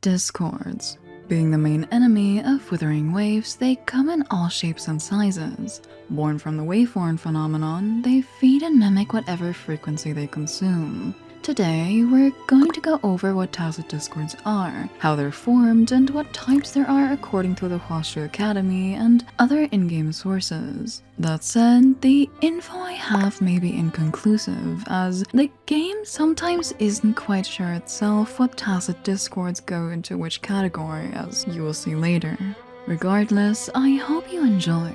discords. Being the main enemy of WutheringWaves, they come in all shapes and sizes. Born from the waveform phenomenon, they feed and mimic whatever frequency they consume. Today, we're going to go over what Tacet discords are, how they're formed, and what types there are according to the OphisOuro Academy and other in-game sources. That said, the info I have may be inconclusive, as the game sometimes isn't quite sure itself what Tacet discords go into which category, as you will see later. Regardless, I hope you enjoy.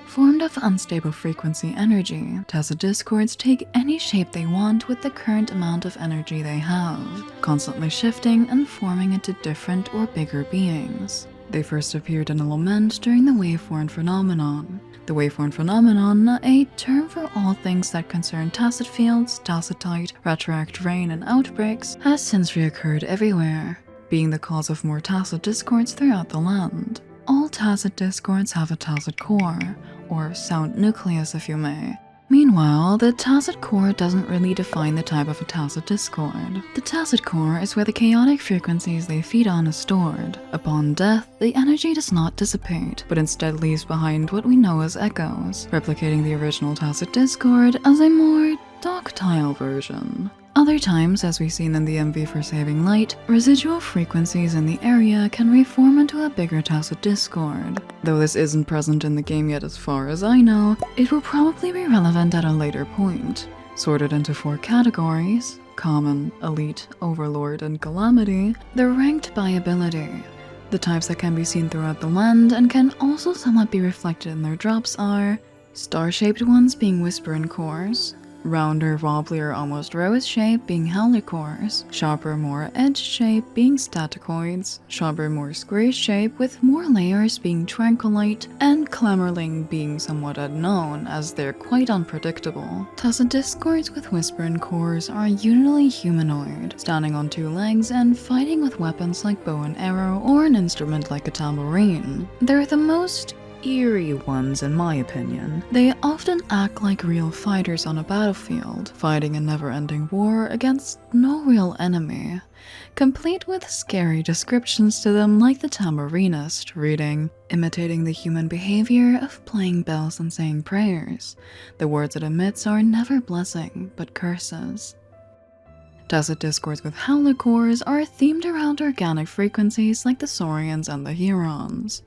Formed of unstable frequency energy, Tacet discords take any shape they want with the current amount of energy they have, constantly shifting and forming into different or bigger beings. They first appeared in a lament during the waveform phenomenon. The waveform phenomenon, a term for all things that concern Tacet fields, Tacetite, retroact rain, and outbreaks, has since reoccurred everywhere, being the cause of more Tacet discords throughout the land. All Tacet discords have a Tacet core, or sound nucleus if you may. Meanwhile, the Tacet core doesn't really define the type of a Tacet discord. The Tacet core is where the chaotic frequencies they feed on is stored. Upon death, the energy does not dissipate, but instead leaves behind what we know as echoes, replicating the original Tacet discord as a more docile version. Other times, as we've seen in the MV for Saving Light, residual frequencies in the area can reform into a bigger Tacet discord. Though this isn't present in the game yet as far as I know, it will probably be relevant at a later point. Sorted into 4 categories: Common, Elite, Overlord, and Calamity, they're ranked by ability. The types that can be seen throughout the land and can also somewhat be reflected in their drops are star-shaped ones being Whisper and cores, rounder, wobblier, almost rose shape being howler cores, sharper, more edge shape being staticoids, sharper, more square shape with more layers being tranquilite, and clamorling being somewhat unknown as they're quite unpredictable. Tacet discords with whisper and cores are usually humanoid, standing on 2 legs and fighting with weapons like bow and arrow or an instrument like a tambourine. They're the most eerie ones in my opinion. They often act like real fighters on a battlefield, fighting a never-ending war against no real enemy, complete with scary descriptions to them like the tambourinist, reading, imitating the human behavior of playing bells and saying prayers. The words it emits are never blessing, but curses. Tacet discords with howler cores are themed around organic frequencies like the Saurians and the Hurons.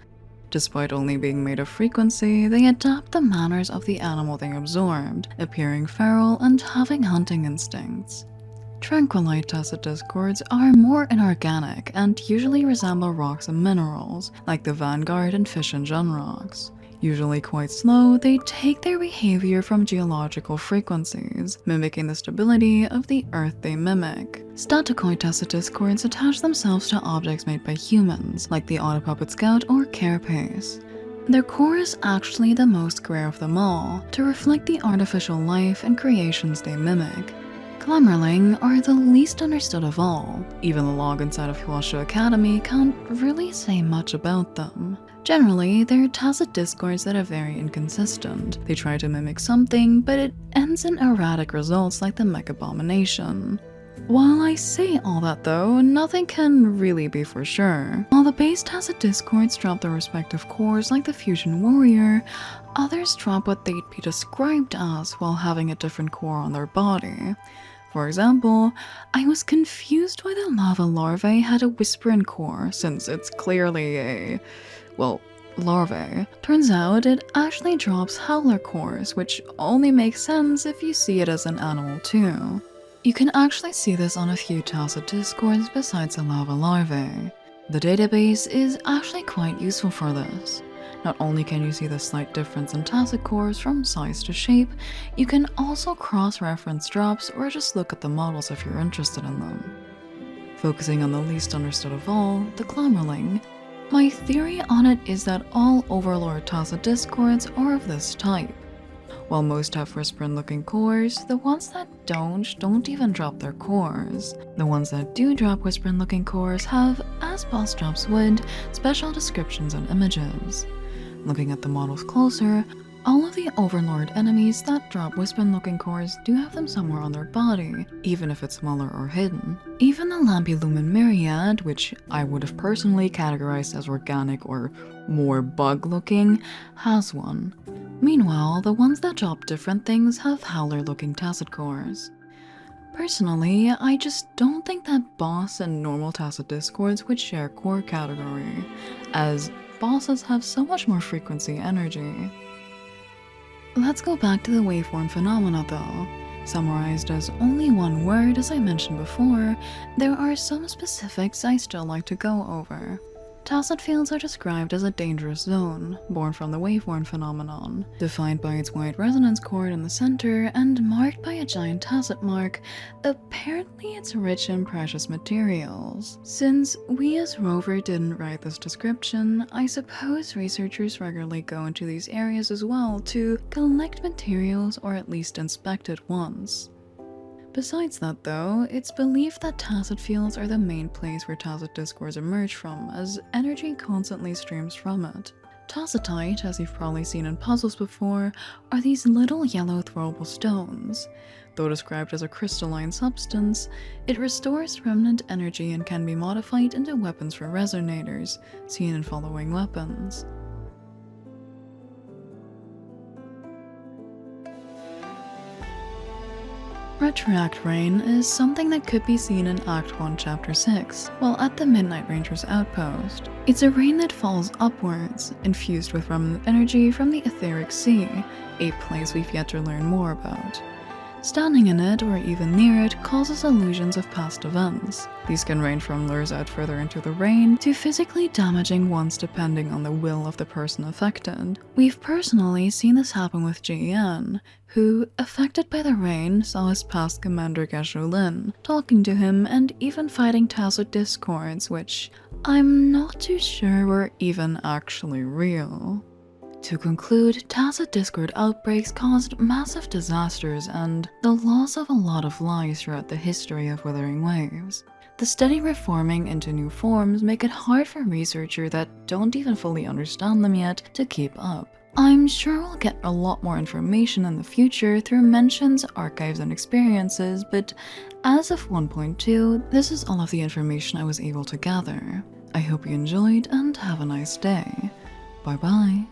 Despite only being made of frequency, they adapt the manners of the animal they absorbed, appearing feral and having hunting instincts. Tranquilite Tacet discords are more inorganic and usually resemble rocks and minerals, like the Vanguard and Fission Gen rocks. Usually quite slow, they take their behavior from geological frequencies, mimicking the stability of the earth they mimic. Staticoid Tacet discords attach themselves to objects made by humans, like the Autopuppet Scout or Carapace. Their core is actually the most square of them all, to reflect the artificial life and creations they mimic. Clamorling are the least understood of all. Even the log inside of OphisOuro Academy can't really say much about them. Generally, they're Tacet discords that are very inconsistent. They try to mimic something, but it ends in erratic results like the Mech Abomination. While I say all that though, nothing can really be for sure. While the base Tacet discords drop their respective cores like the Fusion Warrior, others drop what they'd be described as while having a different core on their body. For example, I was confused why the lava larvae had a whispering core since it's clearly a, well, larvae. Turns out it actually drops howler cores, which only makes sense if you see it as an animal too. You can actually see this on a few Tacet discords besides the lava larvae. The database is actually quite useful for this. Not only can you see the slight difference in Tacet cores from size to shape, you can also cross-reference drops or just look at the models if you're interested in them. Focusing on the least understood of all, the Clamorling, my theory on it is that all Overlord Tacet discords are of this type. While most have Whispering-looking cores, the ones that don't even drop their cores. The ones that do drop Whispering-looking cores have, as boss drops would, special descriptions and images. Looking at the models closer, All of the Overlord enemies that drop Wispen-looking cores do have them somewhere on their body, even if it's smaller or hidden. Even the Lampilumen Myriad, which I would have personally categorized as organic or more bug-looking, has one. Meanwhile, the ones that drop different things have Howler-looking Tacet cores. Personally, I just don't think that boss and normal Tacet discords would share core category, as bosses have so much more frequency energy. Let's go back to the waveform phenomena though. Summarized as only one word, as I mentioned before, there are some specifics I still like to go over. Tacet fields are described as a dangerous zone, born from the waveform phenomenon, defined by its white resonance chord in the center and marked by a giant Tacet mark. Apparently it's rich in precious materials. Since we as Rover didn't write this description, I suppose researchers regularly go into these areas as well to collect materials or at least inspect it once. Besides that though, it's believed that Tacet fields are the main place where Tacet discords emerge from, as energy constantly streams from it. Tacetite, as you've probably seen in puzzles before, are these little yellow throwable stones. Though described as a crystalline substance, it restores remnant energy and can be modified into weapons for resonators, seen in following weapons. Retroact Rain is something that could be seen in Act 1 Chapter 6, while at the Midnight Ranger's outpost. It's a rain that falls upwards, infused with remnant energy from the Etheric Sea, a place we've yet to learn more about. Standing in it, or even near it, causes illusions of past events. These can range from lures out further into the rain to physically damaging ones depending on the will of the person affected. We've personally seen this happen with Jian, who, affected by the rain, saw his past commander Gashulin, talking to him and even fighting Tacet discords, which I'm not too sure were even actually real. To conclude, Tacet discord outbreaks caused massive disasters and the loss of a lot of lives throughout the history of WutheringWaves. The steady reforming into new forms make it hard for researchers that don't even fully understand them yet to keep up. I'm sure we'll get a lot more information in the future through mentions, archives, and experiences, but as of 1.2, this is all of the information I was able to gather. I hope you enjoyed and have a nice day. Bye bye.